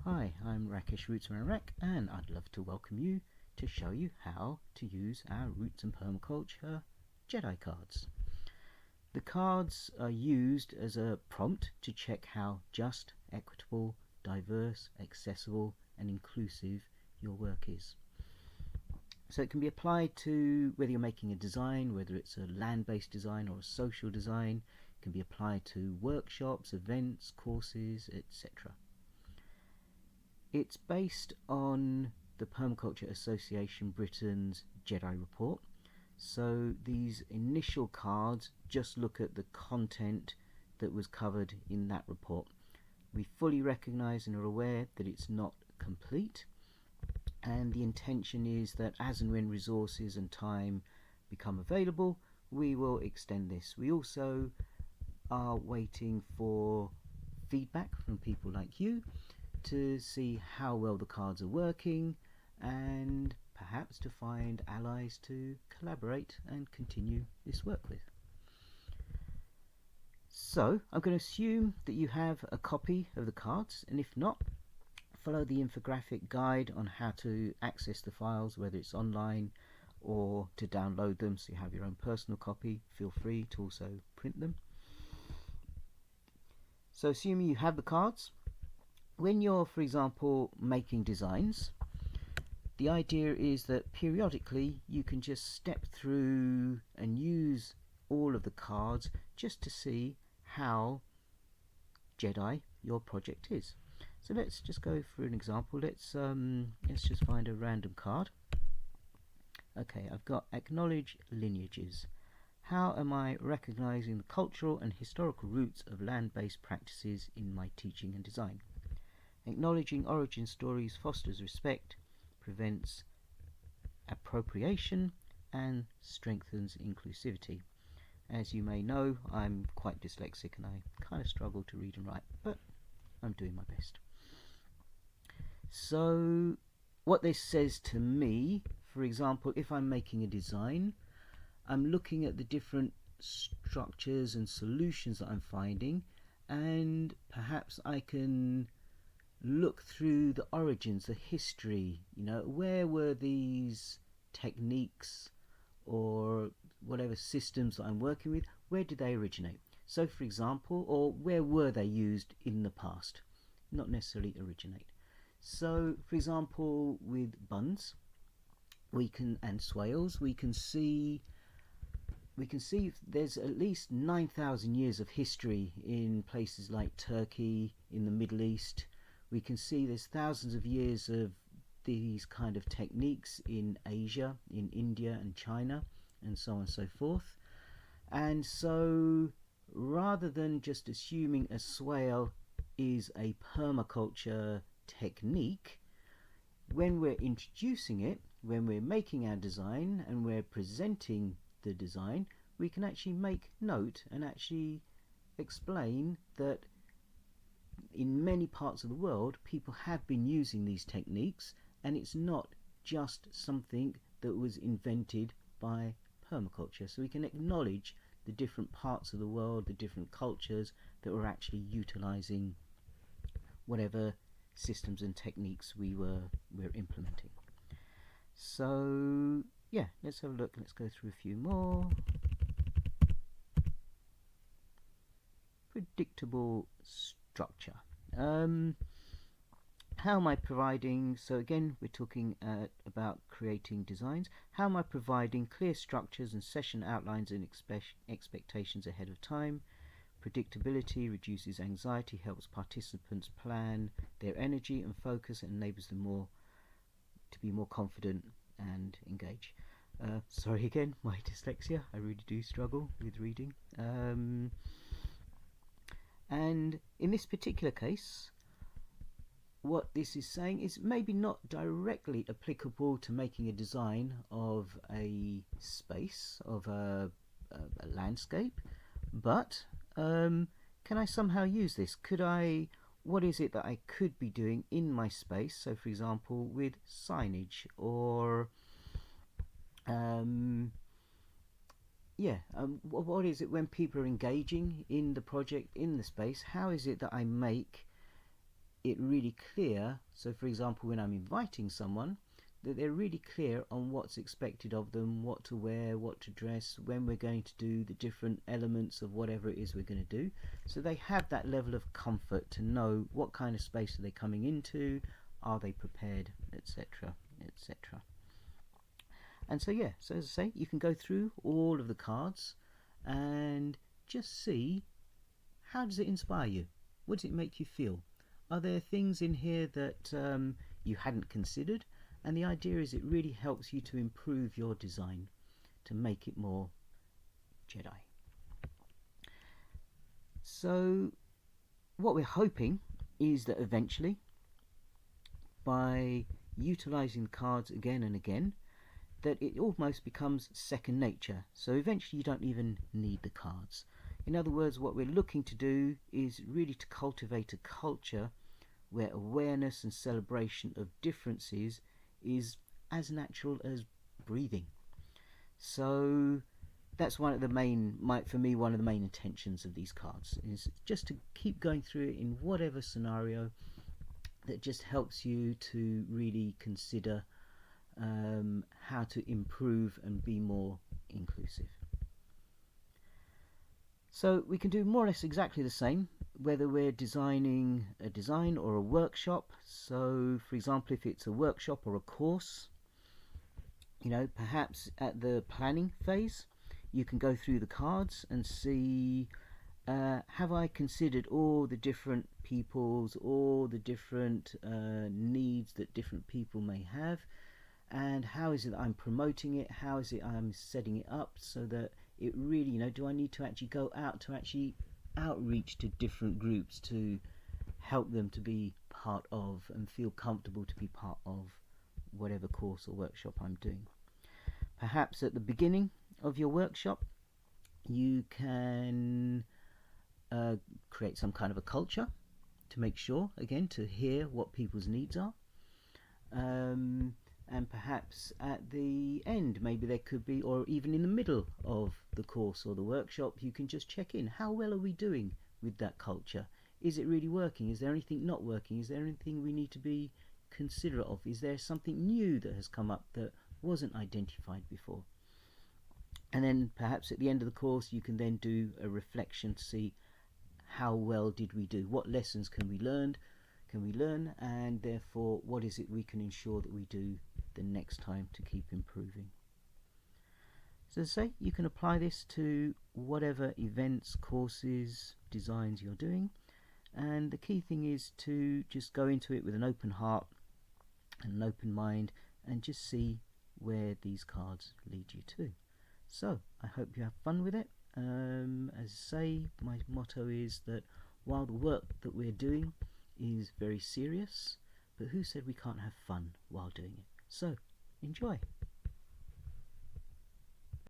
Hi, I'm Rakesh Roots from Iraq, and I'd love to welcome you to show you how to use our Roots and Permaculture JEDAI cards. The cards are used as a prompt to check how just, equitable, diverse, accessible and inclusive your work is. So it can be applied to whether you're making a design, whether it's a land-based design or a social design. It can be applied to workshops, events, courses, etc. It's based on the Permaculture Association Britain's JEDAI report. So these initial cards just look at the content that was covered in that report. We fully recognise and are aware that it's not complete, and the intention is that as and when resources and time become available, we will extend this. We also are waiting for feedback from people like you to see how well the cards are working, and perhaps to find allies to collaborate and continue this work with. So I'm going to assume that you have a copy of the cards, and if not, follow the infographic guide on how to access the files, whether it's online or to download them so you have your own personal copy. Feel free to also print them. So assuming you have the cards, when you're, for example, making designs, the idea is that periodically you can just step through and use all of the cards just to see how JEDAI your project is. So let's just go through an example. Let's just find a random card. Okay, I've got acknowledge lineages. How am I recognizing the cultural and historical roots of land-based practices in my teaching and design? Acknowledging origin stories fosters respect, prevents appropriation, and strengthens inclusivity. As you may know, I'm quite dyslexic and I kind of struggle to read and write, but I'm doing my best. So what this says to me, for example, if I'm making a design, I'm looking at the different structures and solutions that I'm finding, and perhaps I can look through the origins, the history, where were these techniques or whatever systems that I'm working with, where did they originate? So for example, or where were they used in the past? Not necessarily originate. So for example, with buns, and swales, we can see there's at least 9,000 years of history in places like Turkey, in the Middle East. We can see there's thousands of years of these kind of techniques in Asia, in India and China, and so on and so forth. And so rather than just assuming a swale is a permaculture technique, when we're introducing it, when we're making our design and we're presenting the design, we can actually make note and actually explain that in many parts of the world people have been using these techniques, and it's not just something that was invented by permaculture. So we can acknowledge the different parts of the world, the different cultures that were actually utilizing whatever systems and techniques we're implementing. So yeah, let's have a look. Let's go through a few more. Predictable structure. How am I providing, so again we're talking about creating designs. How am I providing clear structures and session outlines and expectations ahead of time? Predictability reduces anxiety, helps participants plan their energy and focus, and enables them to be more confident and engage. Sorry again, my dyslexia, I really do struggle with reading. And in this particular case, what this is saying is maybe not directly applicable to making a design of a space, of a landscape, but can I somehow use this? What is it that I could be doing in my space? So for example, with signage, or what is it when people are engaging in the project, in the space? How is it that I make it really clear. So for example, when I'm inviting someone, that they're really clear on what's expected of them, what to wear, what to dress, when we're going to do the different elements of whatever it is we're going to do. So they have that level of comfort to know what kind of space are they coming into, are they prepared, etc., etc. And so yeah, so as I say, you can go through all of the cards and just see, how does it inspire you? What does it make you feel? Are there things in here that you hadn't considered? And the idea is it really helps you to improve your design, to make it more JEDAI. So what we're hoping is that eventually, by utilising the cards again and again, that it almost becomes second nature. So eventually you don't even need the cards. In other words, what we're looking to do is really to cultivate a culture where awareness and celebration of differences is as natural as breathing. So that's one of the main, for me, one of the main intentions of these cards is just to keep going through it in whatever scenario that just helps you to really consider how to improve and be more inclusive. So we can do more or less exactly the same, whether we're designing a design or a workshop. So for example, if it's a workshop or a course, you know, perhaps at the planning phase, you can go through the cards and see, have I considered all the different peoples, all the different needs that different people may have, and how is it that I'm promoting it, how is it I'm setting it up so that it really, you know, do I need to actually go out to actually outreach to different groups to help them to be part of and feel comfortable to be part of whatever course or workshop I'm doing. Perhaps at the beginning of your workshop you can create some kind of a culture to make sure, again, to hear what people's needs are. And perhaps at the end, maybe there could be, or even in the middle of the course or the workshop, you can just check in. How well are we doing with that culture? Is it really working? Is there anything not working? Is there anything we need to be considerate of? Is there something new that has come up that wasn't identified before? And then perhaps at the end of the course, you can then do a reflection to see how well did we do? What lessons can we learn, and therefore what is it we can ensure that we do the next time to keep improving. So as I say, you can apply this to whatever events, courses, designs you're doing, and the key thing is to just go into it with an open heart and an open mind and just see where these cards lead you to. So I hope you have fun with it. As I say, my motto is that while the work that we're doing is very serious, but who said we can't have fun while doing it? So enjoy.